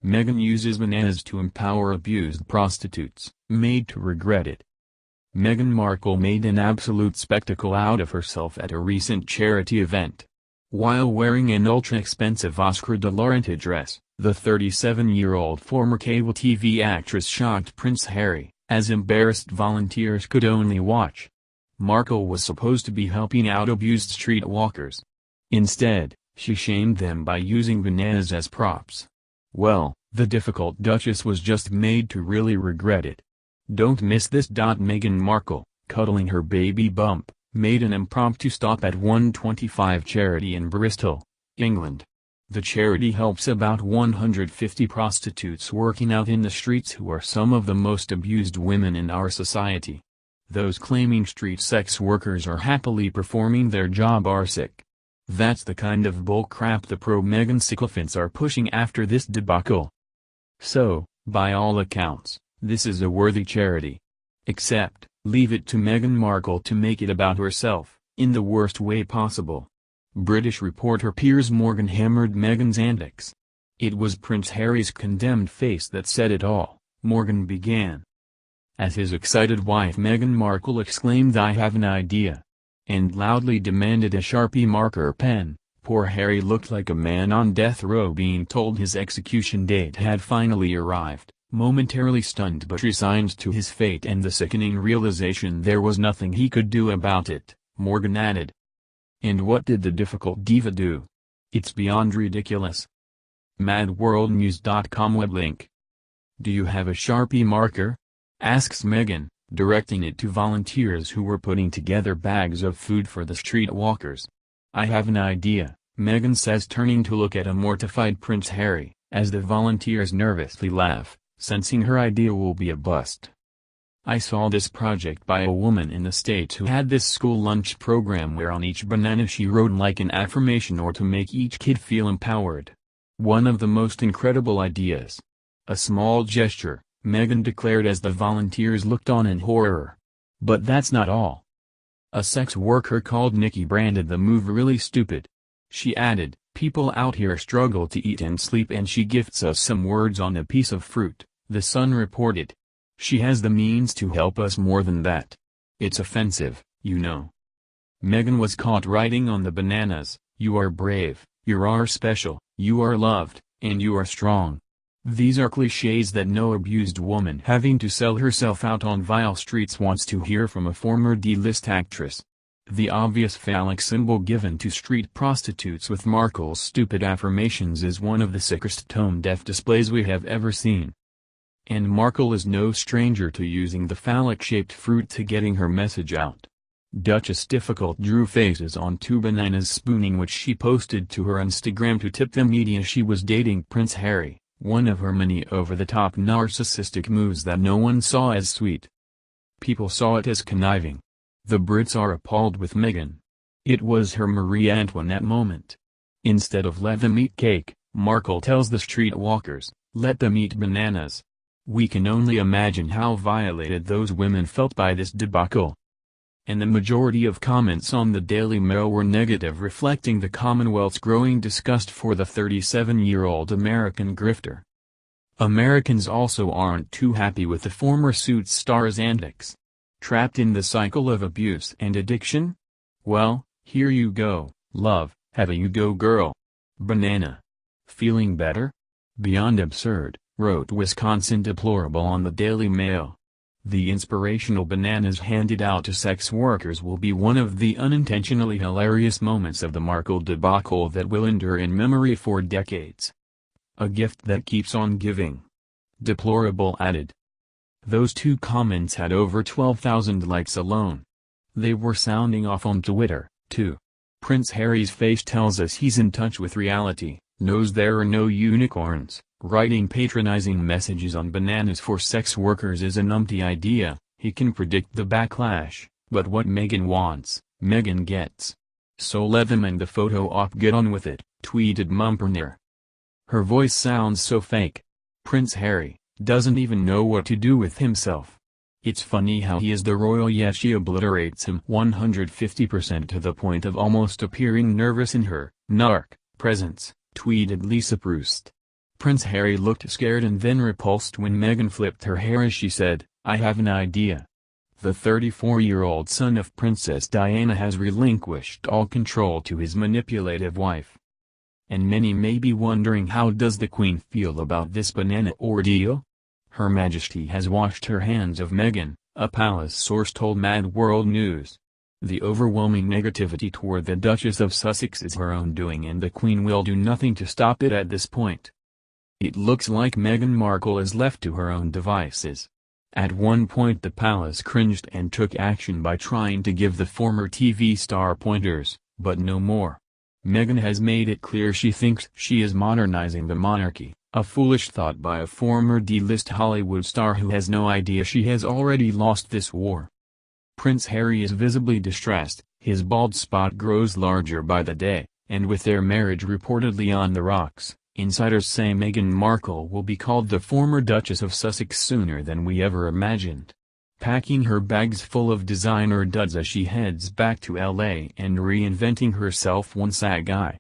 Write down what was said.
Meghan uses bananas to empower abused prostitutes, made to regret it. Meghan Markle made an absolute spectacle out of herself at a recent charity event. While wearing an ultra-expensive Oscar de la Renta dress, the 37-year-old former cable TV actress shocked Prince Harry, as embarrassed volunteers could only watch. Markle was supposed to be helping out abused street walkers. Instead, she shamed them by using bananas as props. Well, the difficult Duchess was just made to really regret it. Don't miss this. Meghan Markle, cuddling her baby bump, made an impromptu stop at 125 charity in Bristol, England. The charity helps about 150 prostitutes working out in the streets who are some of the most abused women in our society. Those claiming street sex workers are happily performing their job are sick. That's the kind of bullcrap the pro-Meghan sycophants are pushing after this debacle. So, by all accounts, this is a worthy charity. Except, leave it to Meghan Markle to make it about herself, in the worst way possible. British reporter Piers Morgan hammered Meghan's antics. It was Prince Harry's condemned face that said it all, Morgan began. As his excited wife Meghan Markle exclaimed, "I have an idea," and loudly demanded a Sharpie marker pen, poor Harry looked like a man on death row being told his execution date had finally arrived, momentarily stunned but resigned to his fate and the sickening realization there was nothing he could do about it, Morgan added. And what did the difficult diva do? It's beyond ridiculous. MadWorldNews.com web link. Do you have a Sharpie marker? Asks Meghan, directing it to volunteers who were putting together bags of food for the street walkers. I have an idea, Meghan says, turning to look at a mortified Prince Harry, as the volunteers nervously laugh, sensing her idea will be a bust. I saw this project by a woman in the States who had this school lunch program where on each banana she wrote like an affirmation or to make each kid feel empowered. One of the most incredible ideas. A small gesture, Meghan declared as the volunteers looked on in horror. But that's not all. A sex worker called Nikki branded the move really stupid. She added, "People out here struggle to eat and sleep and she gifts us some words on a piece of fruit," The Sun reported. She has the means to help us more than that. It's offensive, you know. Meghan was caught writing on the bananas, "You are brave, you are special, you are loved, and you are strong." These are cliches that no abused woman having to sell herself out on vile streets wants to hear from a former D-list actress. The obvious phallic symbol given to street prostitutes with Markle's stupid affirmations is one of the sickest tone-deaf displays we have ever seen. And Markle is no stranger to using the phallic-shaped fruit to getting her message out. Duchess Difficult drew faces on 2 bananas spooning which she posted to her Instagram to tip the media she was dating Prince Harry, one of her many over-the-top narcissistic moves that no one saw as sweet. People saw it as conniving. The Brits are appalled with Meghan. It was her Marie Antoinette moment. Instead of "let them eat cake," Markle tells the street walkers, "let them eat bananas." We can only imagine how violated those women felt by this debacle. And the majority of comments on the Daily Mail were negative, reflecting the Commonwealth's growing disgust for the 37-year-old American grifter. Americans also aren't too happy with the former Suits star's antics. Trapped in the cycle of abuse and addiction? Well, here you go, love, have a you go girl. Banana. Feeling better? Beyond absurd, wrote Wisconsin Deplorable on the Daily Mail. The inspirational bananas handed out to sex workers will be one of the unintentionally hilarious moments of the Markle debacle that will endure in memory for decades. A gift that keeps on giving. Deplorable added. Those two comments had over 12,000 likes alone. They were sounding off on Twitter, too. Prince Harry's face tells us he's in touch with reality, knows there are no unicorns. Writing patronizing messages on bananas for sex workers is a numpty idea. He can predict the backlash, but what Meghan wants, Meghan gets. So let them and the photo op get on with it, tweeted Mumperner. Her voice sounds so fake. Prince Harry doesn't even know what to do with himself. It's funny how he is the royal yet she obliterates him 150% to the point of almost appearing nervous in her narc presence, tweeted Lisa Proust. Prince Harry looked scared and then repulsed when Meghan flipped her hair as she said, "I have an idea." The 34-year-old son of Princess Diana has relinquished all control to his manipulative wife. And many may be wondering, how does the Queen feel about this banana ordeal? Her Majesty has washed her hands of Meghan, a palace source told Mad World News. The overwhelming negativity toward the Duchess of Sussex is her own doing and the Queen will do nothing to stop it at this point. It looks like Meghan Markle is left to her own devices. At one point the palace cringed and took action by trying to give the former TV star pointers, but no more. Meghan has made it clear she thinks she is modernizing the monarchy, a foolish thought by a former D-list Hollywood star who has no idea she has already lost this war. Prince Harry is visibly distressed, his bald spot grows larger by the day, and with their marriage reportedly on the rocks, insiders say Meghan Markle will be called the former Duchess of Sussex sooner than we ever imagined. Packing her bags full of designer duds as she heads back to LA and reinventing herself one sag eye.